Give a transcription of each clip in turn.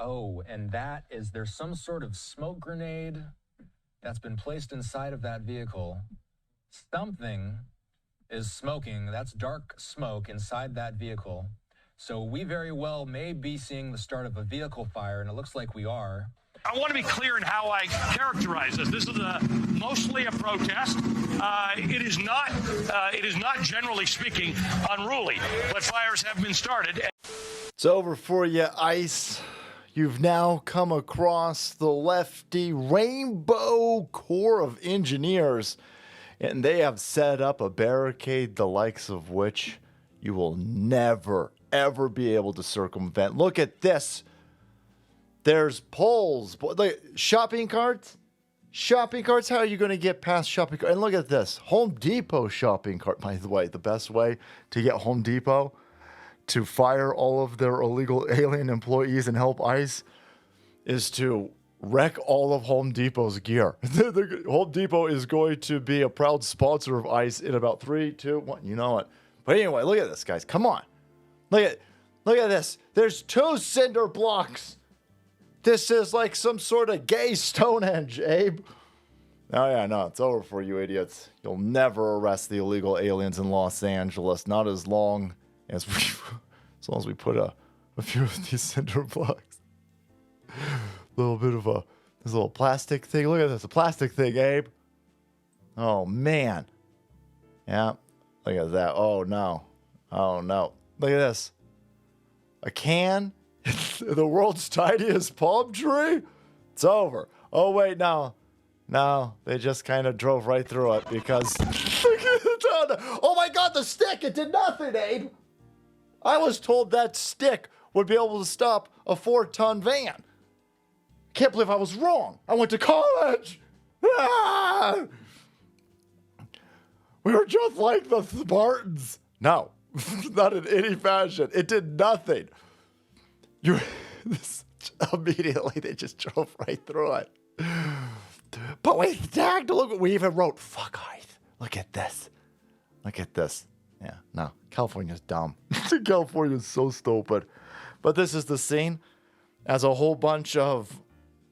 Oh, and that is there's some sort of smoke grenade that's been placed inside of that vehicle. Something is smoking. That's dark smoke inside that vehicle. So we very well may be seeing the start of a vehicle fire, and it looks like we are. I want to be clear in how I characterize this. This is mostly a protest. It is not, generally speaking, unruly, but fires have been started. It's over for you, ICE. You've now come across the Lefty Rainbow Corps of Engineers, and they have set up a barricade the likes of which you will never, ever be able to circumvent. Look at this. There's poles, like shopping carts. Shopping carts, how are you going to get past shopping carts? And look at this, Home Depot shopping cart. By the way, the best way to get Home Depot to fire all of their illegal alien employees and help ICE is to wreck all of Home Depot's gear. Home Depot is going to be a proud sponsor of ICE in about 3, 2, 1. You know what? But anyway, look at this, guys. Come on. Look at this. There's 2 cinder blocks. This is like some sort of gay Stonehenge, Abe. Oh, yeah, no, it's over for you idiots. You'll never arrest the illegal aliens in Los Angeles. Not as long as we put a few of these cinder blocks. Little bit of this little plastic thing. Look at this, a plastic thing, Abe. Oh, man. Yeah, look at that. Oh, no. Oh, no. Look at this. A can. The world's tiniest palm tree? It's over. Oh, wait, no. No, they just kind of drove right through it because... Oh, my God, the stick! It did nothing, Abe! I was told that stick would be able to stop a 4-ton van. Can't believe I was wrong. I went to college. Ah! We were just like the Spartans. No, not in any fashion. It did nothing. Immediately, they just drove right through it. But we tagged. Look, we even wrote, fuck ICE. Look at this. Look at this. Yeah, no, California's dumb. California's so stupid. But this is the scene as a whole bunch of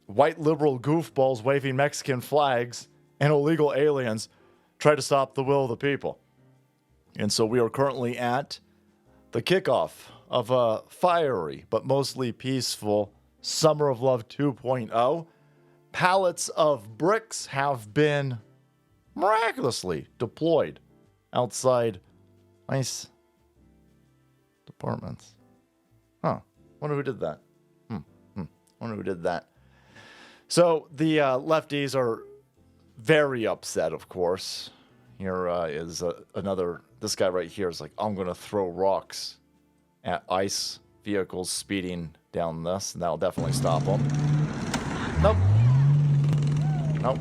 white liberal goofballs waving Mexican flags and illegal aliens try to stop the will of the people. And so we are currently at the kickoff of a fiery but mostly peaceful Summer of Love 2.0. Pallets of bricks have been miraculously deployed outside ICE departments. Huh. Wonder who did that. Wonder who did that. So the lefties are very upset, of course. Here is another... This guy right here is like, I'm going to throw rocks at ICE vehicles speeding down this, and that'll definitely stop them. Nope. Nope.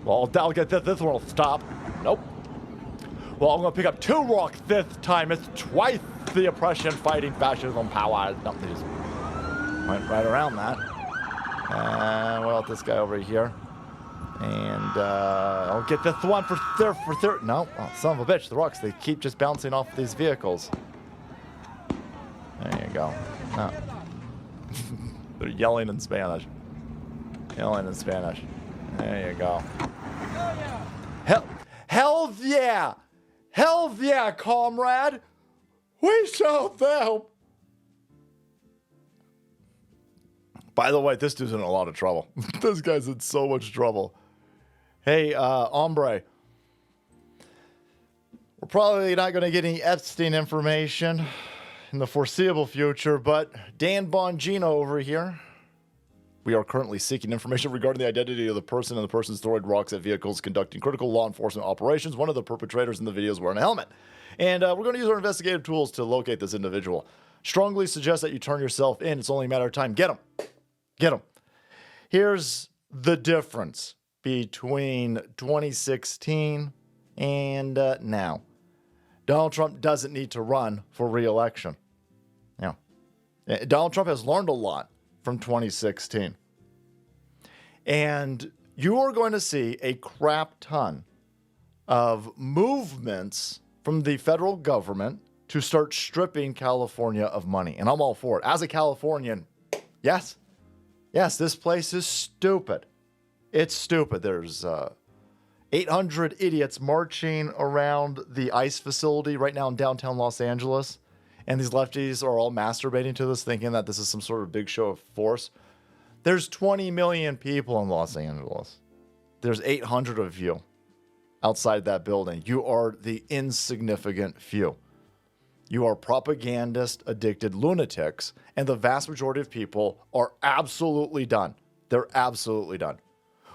Well, I'll get this one will stop. Nope. Well, I'm going to pick up 2 rocks this time. It's twice the oppression fighting fascism power. Nope, they just went right around that. What about this guy over here? And I'll get this one for third. No, oh, son of a bitch. The rocks, they keep just bouncing off these vehicles. There you go. Oh. They're yelling in Spanish. Yelling in Spanish. There you go. Hell yeah! Hell yeah, comrade! We shall them! By the way, this dude's in a lot of trouble. This guy's in so much trouble. Hey, hombre. We're probably not going to get any Epstein information in the foreseeable future, but Dan Bongino over here. We are currently seeking information regarding the identity of the person and the person's throwing rocks at vehicles conducting critical law enforcement operations. One of the perpetrators in the video is wearing a helmet. And we're going to use our investigative tools to locate this individual. Strongly suggest that you turn yourself in. It's only a matter of time. Get him. Get him. Here's the difference between 2016 and now. Donald Trump doesn't need to run for re-election. Yeah. Donald Trump has learned a lot from 2016. And you are going to see a crap ton of movements from the federal government to start stripping California of money. And I'm all for it. As a Californian, Yes. Yes, this place is stupid. It's stupid. There's 800 idiots marching around the ICE facility right now in downtown Los Angeles. And these lefties are all masturbating to this, thinking that this is some sort of big show of force. There's 20 million people in Los Angeles. There's 800 of you outside that building. You are the insignificant few. You are propagandist, addicted lunatics, and the vast majority of people are absolutely done. They're absolutely done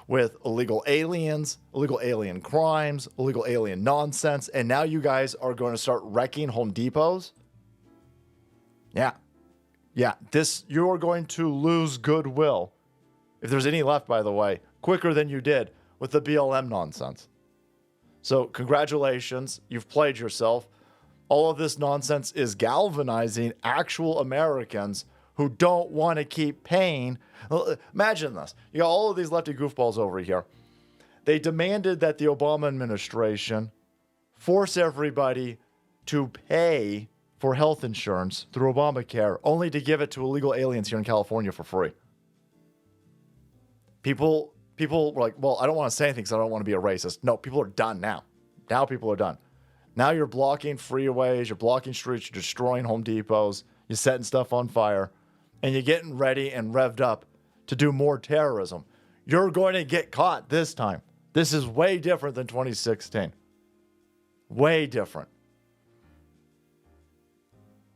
with illegal aliens, illegal alien crimes, illegal alien nonsense, and now you guys are going to start wrecking Home Depots? Yeah. You are going to lose goodwill, if there's any left, by the way, quicker than you did with the BLM nonsense. So congratulations, you've played yourself. All of this nonsense is galvanizing actual Americans who don't want to keep paying. Imagine this. You got all of these lefty goofballs over here. They demanded that the Obama administration force everybody to pay for health insurance through Obamacare, only to give it to illegal aliens here in California for free. People were like, well, I don't want to say anything because I don't want to be a racist. No, people are done now. Now people are done. Now you're blocking freeways, you're blocking streets, you're destroying Home Depots, you're setting stuff on fire, and you're getting ready and revved up to do more terrorism. You're going to get caught this time. This is way different than 2016. Way different.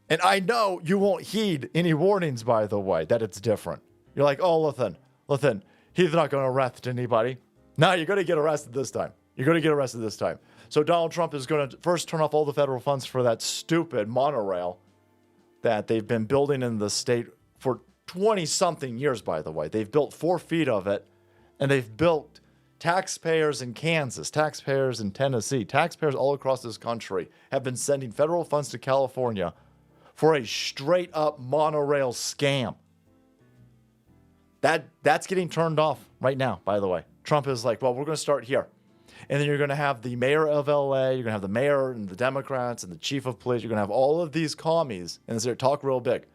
And I know you won't heed any warnings, by the way, that it's different. You're like, oh, listen, he's not going to arrest anybody. No, you're going to get arrested this time. You're going to get arrested this time. So Donald Trump is going to first turn off all the federal funds for that stupid monorail that they've been building in the state for 20-something years, by the way. They've built 4 feet of it, and they've built taxpayers in Kansas, taxpayers in Tennessee, taxpayers all across this country have been sending federal funds to California for a straight-up monorail scam. That's getting turned off right now, by the way. Trump is like, well, we're going to start here. And then you're going to have the mayor of LA, you're going to have the mayor and the Democrats and the chief of police. You're going to have all of these commies, and they talk real big.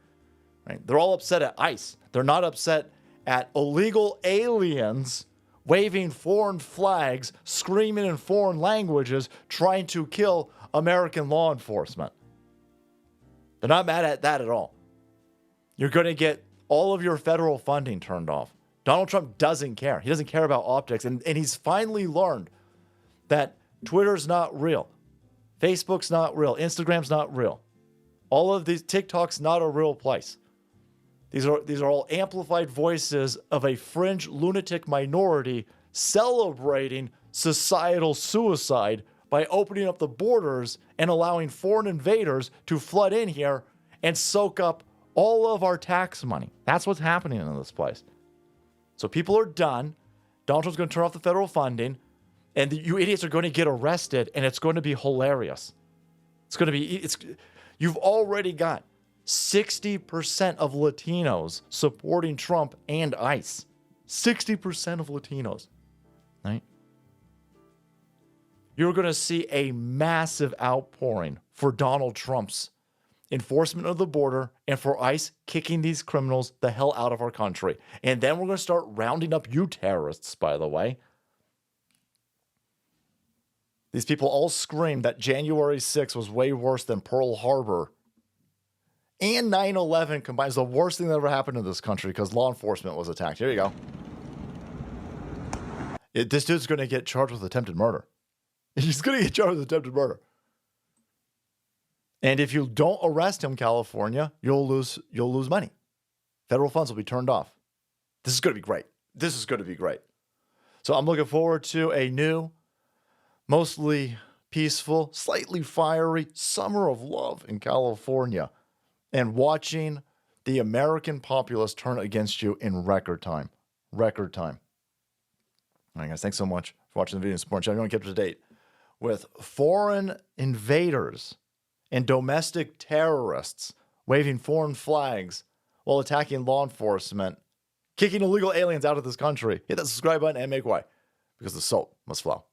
Right? They're all upset at ICE. They're not upset at illegal aliens waving foreign flags, screaming in foreign languages, trying to kill American law enforcement. They're not mad at that at all. You're going to get all of your federal funding turned off. Donald Trump doesn't care. He doesn't care about optics. And he's finally learned that Twitter's not real. Facebook's not real. Instagram's not real. All of these, TikTok's not a real place. These are all amplified voices of a fringe lunatic minority celebrating societal suicide by opening up the borders and allowing foreign invaders to flood in here and soak up all of our tax money. That's what's happening in this place. So people are done. Donald Trump's going to turn off the federal funding, and you idiots are going to get arrested, and it's going to be hilarious. You've already got 60% of Latinos supporting Trump and ICE. 60% of Latinos, right? You're going to see a massive outpouring for Donald Trump's enforcement of the border and for ICE kicking these criminals the hell out of our country. And then we're going to start rounding up you terrorists, by the way. These people all screamed that January 6th was way worse than Pearl Harbor. And 9/11 combines the worst thing that ever happened in this country because law enforcement was attacked. Here you go. This dude's going to get charged with attempted murder. He's going to get charged with attempted murder. And if you don't arrest him, California, you'll lose money. Federal funds will be turned off. This is going to be great. This is going to be great. So I'm looking forward to a new, mostly peaceful, slightly fiery summer of love in California and watching the American populace turn against you in record time. Record time. All right, guys, thanks so much for watching the video and supporting the channel. If you want to keep up to date with foreign invaders and domestic terrorists waving foreign flags while attacking law enforcement, kicking illegal aliens out of this country, hit that subscribe button and make way, because the salt must flow.